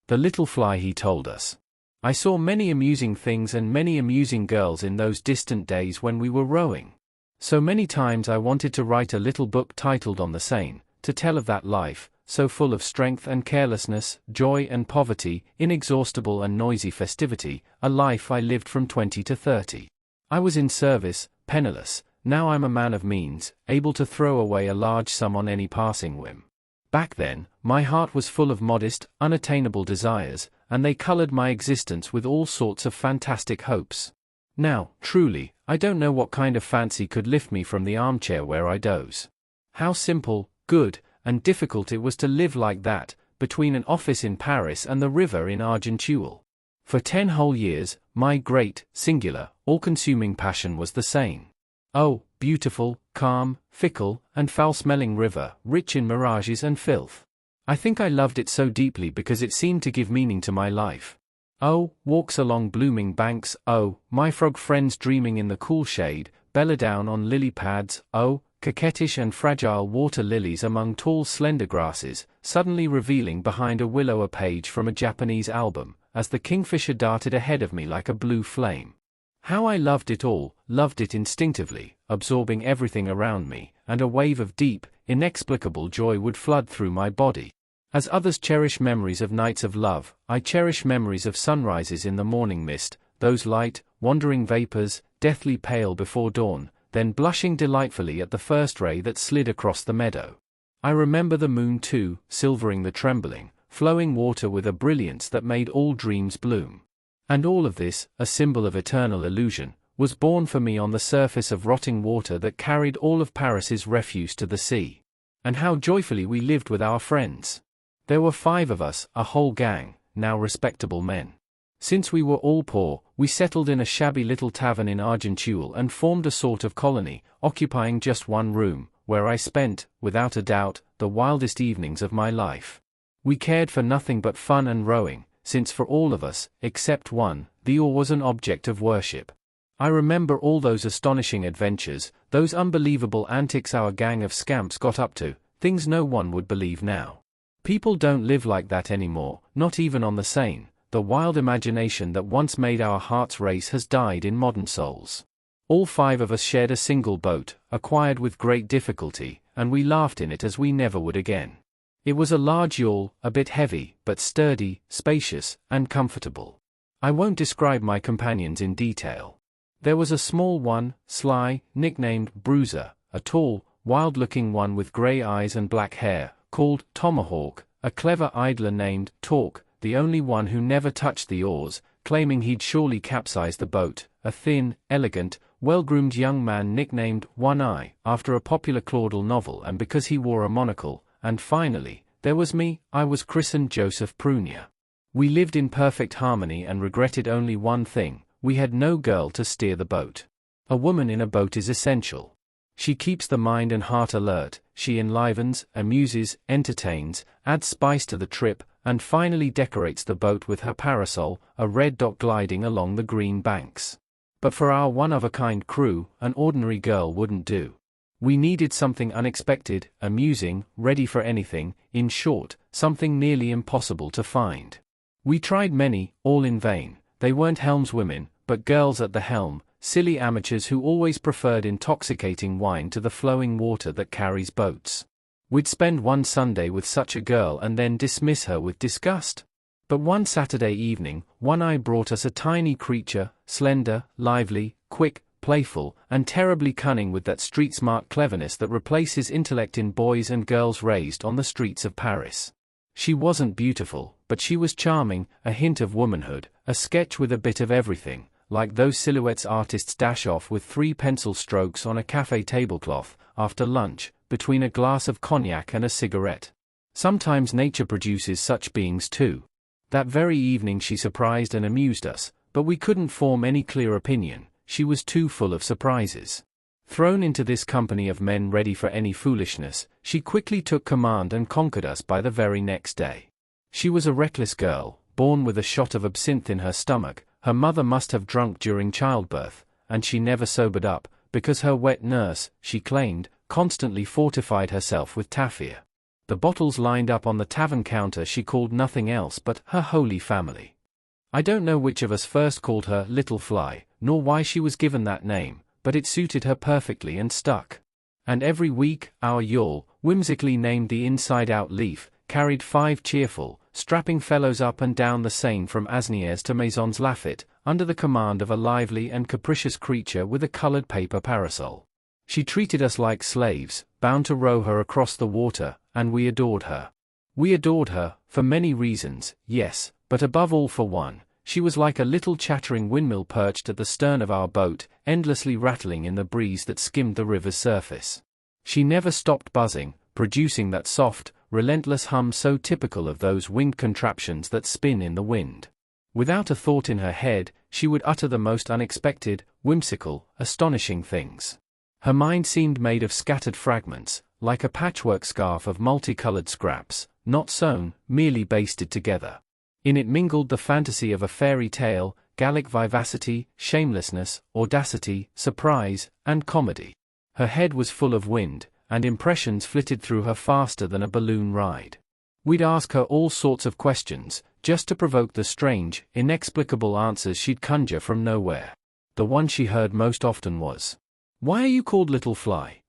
The little fly, he told us. I saw many amusing things and many amusing girls in those distant days when we were rowing. So many times I wanted to write a little book titled On the Seine, to tell of that life, so full of strength and carelessness, joy and poverty, inexhaustible and noisy festivity, a life I lived from 20 to 30. I was in service, penniless. Now I'm a man of means, able to throw away a large sum on any passing whim. Back then, my heart was full of modest, unattainable desires, and they colored my existence with all sorts of fantastic hopes. Now, truly, I don't know what kind of fancy could lift me from the armchair where I doze. How simple, good, and difficult it was to live like that, between an office in Paris and the river in Argenteuil. For 10 whole years, my great, singular, all-consuming passion was the Seine. Oh, beautiful, calm, fickle, and foul-smelling river, rich in mirages and filth. I think I loved it so deeply because it seemed to give meaning to my life. Oh, walks along blooming banks, oh, my frog friends dreaming in the cool shade, belladonna on lily pads, oh, coquettish and fragile water lilies among tall slender grasses, suddenly revealing behind a willow a page from a Japanese album, as the kingfisher darted ahead of me like a blue flame. How I loved it all, loved it instinctively, absorbing everything around me, and a wave of deep, inexplicable joy would flood through my body. As others cherish memories of nights of love, I cherish memories of sunrises in the morning mist, those light, wandering vapors, deathly pale before dawn, then blushing delightfully at the first ray that slid across the meadow. I remember the moon too, silvering the trembling, flowing water with a brilliance that made all dreams bloom. And all of this, a symbol of eternal illusion, was born for me on the surface of rotting water that carried all of Paris's refuse to the sea. And how joyfully we lived with our friends. There were 5 of us, a whole gang, now respectable men. Since we were all poor, we settled in a shabby little tavern in Argenteuil and formed a sort of colony, occupying just one room, where I spent, without a doubt, the wildest evenings of my life. We cared for nothing but fun and rowing, since for all of us, except one, the oar was an object of worship. I remember all those astonishing adventures, those unbelievable antics our gang of scamps got up to, things no one would believe now. People don't live like that anymore, not even on the Seine. The wild imagination that once made our hearts race has died in modern souls. All 5 of us shared a single boat, acquired with great difficulty, and we laughed in it as we never would again. It was a large yawl, a bit heavy, but sturdy, spacious, and comfortable. I won't describe my companions in detail. There was a small one, sly, nicknamed Bruiser, a tall, wild-looking one with grey eyes and black hair, called Tomahawk, a clever idler named Talk, the only one who never touched the oars, claiming he'd surely capsize the boat, a thin, elegant, well-groomed young man nicknamed One Eye, after a popular Claudel novel and because he wore a monocle, and finally, there was me, I was christened Joseph Prunier. We lived in perfect harmony and regretted only one thing, we had no girl to steer the boat. A woman in a boat is essential. She keeps the mind and heart alert, she enlivens, amuses, entertains, adds spice to the trip, and finally decorates the boat with her parasol, a red dot gliding along the green banks. But for our one-of-a-kind crew, an ordinary girl wouldn't do. We needed something unexpected, amusing, ready for anything, in short, something nearly impossible to find. We tried many, all in vain. They weren't helmswomen, but girls at the helm, silly amateurs who always preferred intoxicating wine to the flowing water that carries boats. We'd spend one Sunday with such a girl and then dismiss her with disgust. But one Saturday evening, One Eye brought us a tiny creature, slender, lively, quick, playful, and terribly cunning with that street-smart cleverness that replaces intellect in boys and girls raised on the streets of Paris. She wasn't beautiful, but she was charming, a hint of womanhood, a sketch with a bit of everything, like those silhouettes artists dash off with 3 pencil strokes on a cafe tablecloth, after lunch, between a glass of cognac and a cigarette. Sometimes nature produces such beings too. That very evening she surprised and amused us, but we couldn't form any clear opinion, she was too full of surprises. Thrown into this company of men ready for any foolishness, she quickly took command and conquered us by the very next day. She was a reckless girl, born with a shot of absinthe in her stomach. Her mother must have drunk during childbirth, and she never sobered up, because her wet nurse, she claimed, constantly fortified herself with tafia. The bottles lined up on the tavern counter she called nothing else but her holy family. I don't know which of us first called her Little Fly, nor why she was given that name, but it suited her perfectly and stuck. And every week, our yawl, whimsically named the Inside Out Leaf, carried 5 cheerful, strapping fellows up and down the Seine from Asnières to Maisons Laffitte, under the command of a lively and capricious creature with a colored paper parasol. She treated us like slaves, bound to row her across the water, and we adored her. We adored her, for many reasons, yes, but above all for one. She was like a little chattering windmill perched at the stern of our boat, endlessly rattling in the breeze that skimmed the river's surface. She never stopped buzzing, producing that soft, relentless hum so typical of those winged contraptions that spin in the wind. Without a thought in her head, she would utter the most unexpected, whimsical, astonishing things. Her mind seemed made of scattered fragments, like a patchwork scarf of multicolored scraps, not sewn, merely basted together. In it mingled the fantasy of a fairy tale, Gallic vivacity, shamelessness, audacity, surprise, and comedy. Her head was full of wind, and impressions flitted through her faster than a balloon ride. We'd ask her all sorts of questions, just to provoke the strange, inexplicable answers she'd conjure from nowhere. The one she heard most often was, "Why are you called Little Fly?"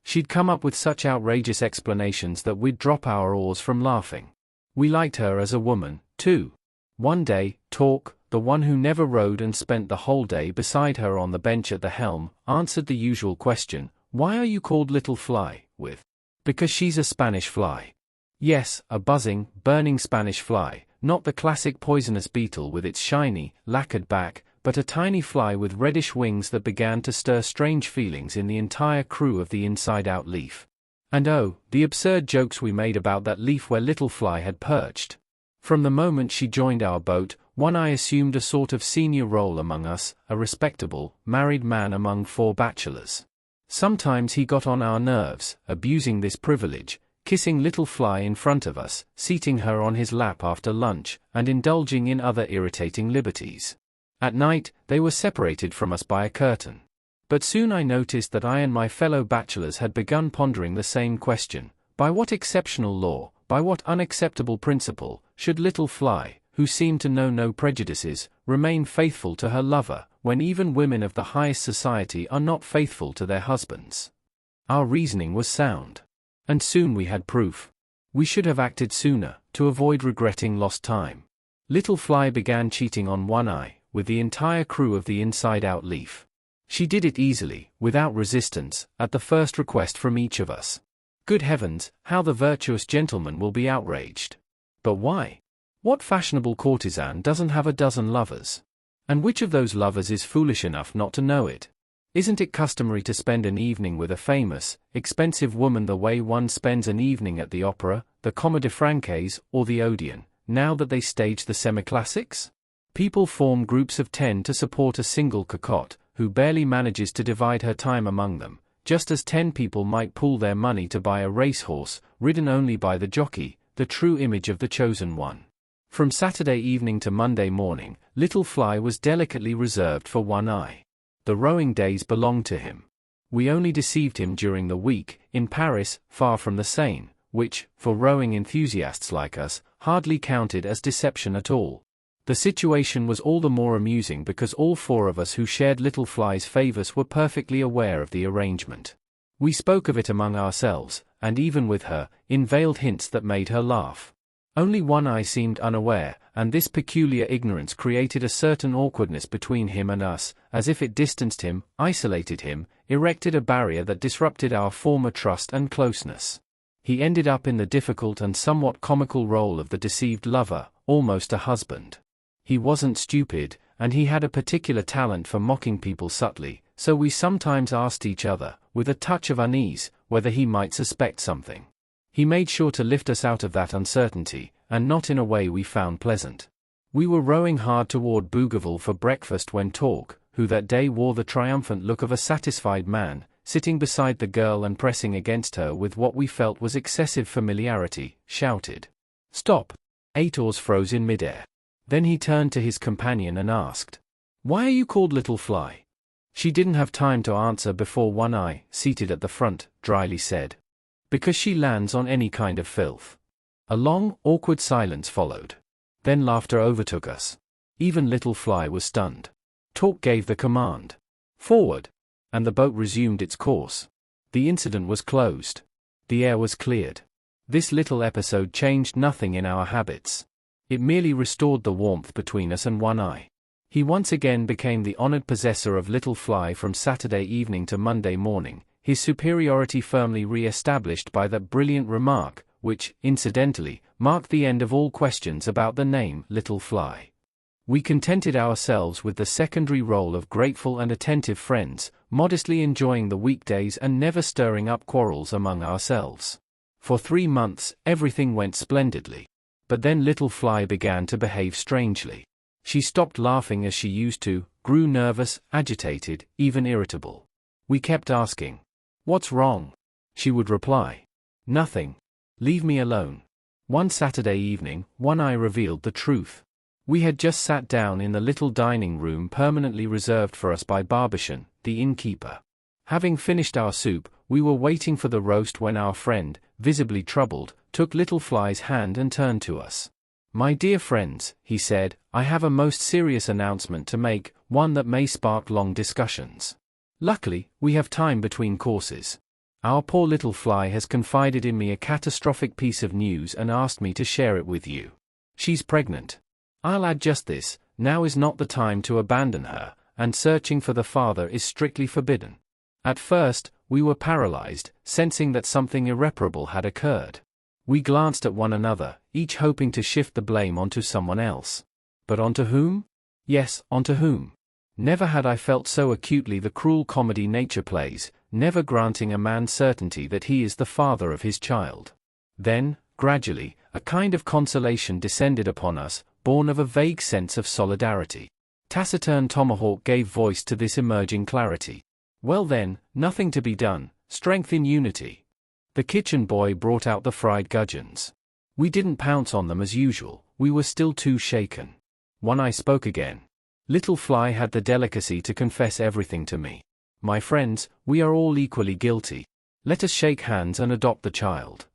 She'd come up with such outrageous explanations that we'd drop our oars from laughing. We liked her as a woman, too. One day, Talk, the one who never rowed and spent the whole day beside her on the bench at the helm, answered the usual question, "Why are you called Little Fly?" with, "Because she's a Spanish fly." Yes, a buzzing, burning Spanish fly, not the classic poisonous beetle with its shiny, lacquered back, but a tiny fly with reddish wings that began to stir strange feelings in the entire crew of the Inside Out Leaf. And oh, the absurd jokes we made about that leaf where Little Fly had perched. From the moment she joined our boat, One Eye assumed a sort of senior role among us, a respectable, married man among 4 bachelors. Sometimes he got on our nerves, abusing this privilege, kissing Little Fly in front of us, seating her on his lap after lunch, and indulging in other irritating liberties. At night, they were separated from us by a curtain. But soon I noticed that I and my fellow bachelors had begun pondering the same question: by what exceptional law, by what unacceptable principle, should Little Fly, who seemed to know no prejudices, remain faithful to her lover, when even women of the highest society are not faithful to their husbands? Our reasoning was sound. And soon we had proof. We should have acted sooner, to avoid regretting lost time. Little Fly began cheating on One Eye, with the entire crew of the Inside Out Leaf. She did it easily, without resistance, at the first request from each of us. Good heavens, how the virtuous gentleman will be outraged. But why? What fashionable courtesan doesn't have a dozen lovers? And which of those lovers is foolish enough not to know it? Isn't it customary to spend an evening with a famous, expensive woman the way one spends an evening at the opera, the Comédie Française, or the Odeon, now that they stage the semi-classics? People form groups of 10 to support a single cocotte, who barely manages to divide her time among them, just as 10 people might pool their money to buy a racehorse, ridden only by the jockey, the true image of the chosen one. From Saturday evening to Monday morning, Little Fly was delicately reserved for One Eye. The rowing days belonged to him. We only deceived him during the week, in Paris, far from the Seine, which, for rowing enthusiasts like us, hardly counted as deception at all. The situation was all the more amusing because all 4 of us who shared Little Fly's favors were perfectly aware of the arrangement. We spoke of it among ourselves, and even with her, in veiled hints that made her laugh. Only One Eye seemed unaware, and this peculiar ignorance created a certain awkwardness between him and us, as if it distanced him, isolated him, erected a barrier that disrupted our former trust and closeness. He ended up in the difficult and somewhat comical role of the deceived lover, almost a husband. He wasn't stupid, and he had a particular talent for mocking people subtly, so we sometimes asked each other, with a touch of unease, whether he might suspect something. He made sure to lift us out of that uncertainty, and not in a way we found pleasant. We were rowing hard toward Bougival for breakfast when Talk, who that day wore the triumphant look of a satisfied man, sitting beside the girl and pressing against her with what we felt was excessive familiarity, shouted, "Stop!" 8 oars froze in midair. Then he turned to his companion and asked, "Why are you called Little Fly?" She didn't have time to answer before One Eye, seated at the front, dryly said, Because she lands on any kind of filth. A long, awkward silence followed. Then laughter overtook us. Even little Fly was stunned. Talk gave the command. Forward! And the boat resumed its course. The incident was closed. The air was cleared. This little episode changed nothing in our habits. It merely restored the warmth between us and One Eye. He once again became the honored possessor of Little Fly from Saturday evening to Monday morning, his superiority firmly re-established by that brilliant remark, which, incidentally, marked the end of all questions about the name Little Fly. We contented ourselves with the secondary role of grateful and attentive friends, modestly enjoying the weekdays and never stirring up quarrels among ourselves. For 3 months, everything went splendidly. But then Little Fly began to behave strangely. She stopped laughing as she used to, grew nervous, agitated, even irritable. We kept asking, "What's wrong?" She would reply, "Nothing. Leave me alone." One Saturday evening, One Eye revealed the truth. We had just sat down in the little dining room permanently reserved for us by Barbichan, the innkeeper. Having finished our soup, we were waiting for the roast when our friend, visibly troubled, took Little Fly's hand and turned to us. "My dear friends," he said, "I have a most serious announcement to make, one that may spark long discussions. Luckily, we have time between courses. Our poor Little Fly has confided in me a catastrophic piece of news and asked me to share it with you. She's pregnant. I'll add just this, now is not the time to abandon her, and searching for the father is strictly forbidden." At first, we were paralyzed, sensing that something irreparable had occurred. We glanced at one another, each hoping to shift the blame onto someone else. But onto whom? Yes, onto whom? Never had I felt so acutely the cruel comedy nature plays, never granting a man certainty that he is the father of his child. Then, gradually, a kind of consolation descended upon us, born of a vague sense of solidarity. Taciturn tomahawk gave voice to this emerging clarity. Well then, nothing to be done, strength in unity. The kitchen boy brought out the fried gudgeons. We didn't pounce on them as usual, we were still too shaken. One Eye spoke again. Little Fly had the delicacy to confess everything to me. "My friends, we are all equally guilty. Let us shake hands and adopt the child."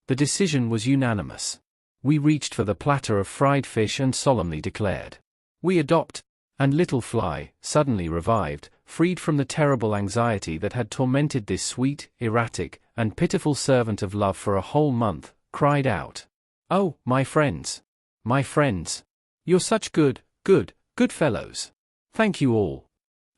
The decision was unanimous. We reached for the platter of fried fish and solemnly declared, "We adopt." And Little Fly, suddenly revived, freed from the terrible anxiety that had tormented this sweet, erratic, and pitiful servant of love for a whole month, cried out, "Oh, my friends! My friends! You're such good fellows! Thank you all!"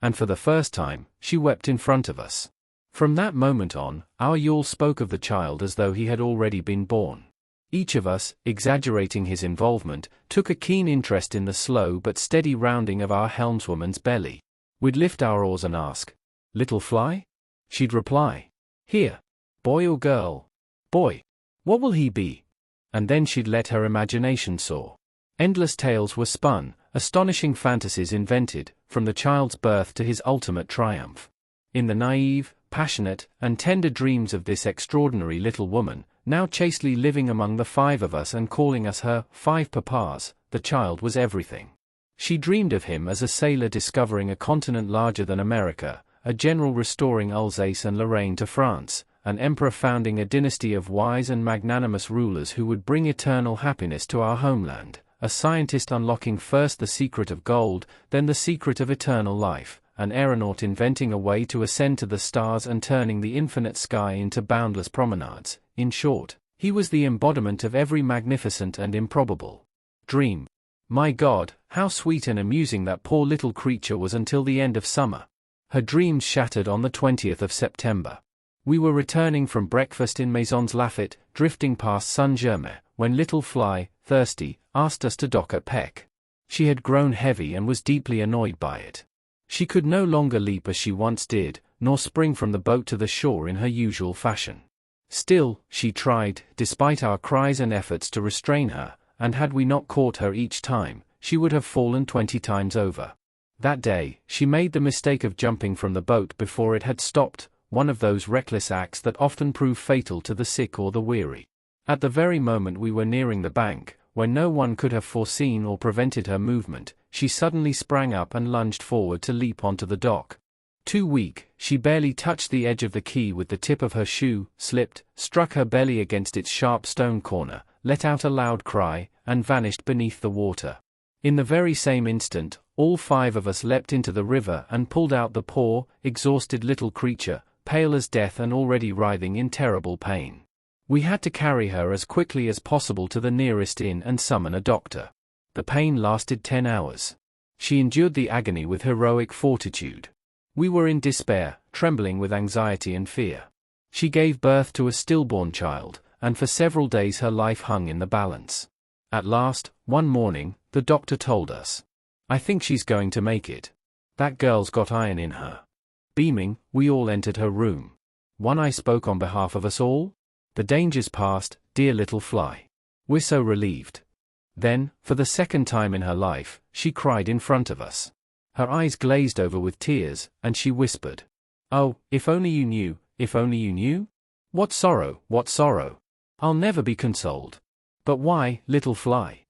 And for the first time, she wept in front of us. From that moment on, our yawl spoke of the child as though he had already been born. Each of us, exaggerating his involvement, took a keen interest in the slow but steady rounding of our helmswoman's belly. We'd lift our oars and ask, "Little Fly?" She'd reply, "Here. Boy or girl? Boy. What will he be?" And then she'd let her imagination soar. Endless tales were spun, astonishing fantasies invented, from the child's birth to his ultimate triumph. In the naive, passionate, and tender dreams of this extraordinary little woman, now chastely living among the 5 of us and calling us her 5 papas, the child was everything. She dreamed of him as a sailor discovering a continent larger than America, a general restoring Alsace and Lorraine to France, an emperor founding a dynasty of wise and magnanimous rulers who would bring eternal happiness to our homeland, a scientist unlocking first the secret of gold, then the secret of eternal life, an aeronaut inventing a way to ascend to the stars and turning the infinite sky into boundless promenades. In short, he was the embodiment of every magnificent and improbable dream. My God, how sweet and amusing that poor little creature was until the end of summer. Her dreams shattered on the 20th of September. We were returning from breakfast in Maisons Laffitte, drifting past Saint-Germain, when Little Fly, thirsty, asked us to dock at Peck. She had grown heavy and was deeply annoyed by it. She could no longer leap as she once did, nor spring from the boat to the shore in her usual fashion. Still, she tried, despite our cries and efforts to restrain her, and had we not caught her each time, she would have fallen 20 times over. That day, she made the mistake of jumping from the boat before it had stopped, one of those reckless acts that often prove fatal to the sick or the weary. At the very moment we were nearing the bank, when no one could have foreseen or prevented her movement, she suddenly sprang up and lunged forward to leap onto the dock. Too weak, she barely touched the edge of the quay with the tip of her shoe, slipped, struck her belly against its sharp stone corner, let out a loud cry, and vanished beneath the water. In the very same instant, all 5 of us leapt into the river and pulled out the poor, exhausted little creature, pale as death and already writhing in terrible pain. We had to carry her as quickly as possible to the nearest inn and summon a doctor. The pain lasted 10 hours. She endured the agony with heroic fortitude. We were in despair, trembling with anxiety and fear. She gave birth to a stillborn child, and for several days her life hung in the balance. At last, one morning, the doctor told us, "I think she's going to make it. That girl's got iron in her." Beaming, we all entered her room. One eye spoke on behalf of us all. "The danger's past, dear little fly. We're so relieved." Then, for the second time in her life, she cried in front of us. Her eyes glazed over with tears, and she whispered, "Oh, if only you knew, if only you knew? What sorrow, what sorrow! I'll never be consoled. But why, little fly?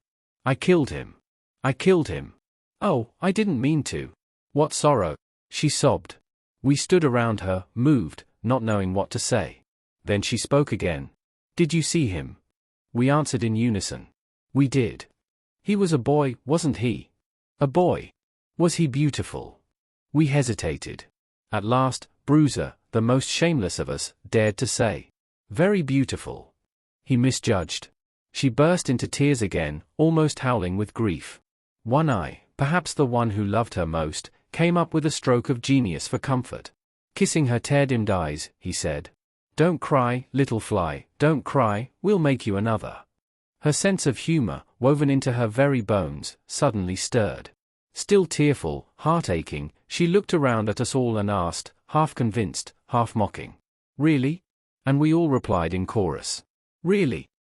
I killed him. I killed him. Oh, I didn't mean to. What sorrow!" she sobbed. We stood around her, moved, not knowing what to say. Then she spoke again. "Did you see him?" We answered in unison. "We did." "He was a boy, wasn't he? A boy. Was he beautiful?" We hesitated. At last, Bruiser, the most shameless of us, dared to say, "Very beautiful." He misjudged. She burst into tears again, almost howling with grief. One Eye, perhaps the one who loved her most, came up with a stroke of genius for comfort. Kissing her tear-dimmed eyes, he said, "Don't cry, little fly, don't cry, we'll make you another." Her sense of humor, woven into her very bones, suddenly stirred. Still tearful, heart-aching, she looked around at us all and asked, half convinced, half mocking, "Really?" And we all replied in chorus, "Really?"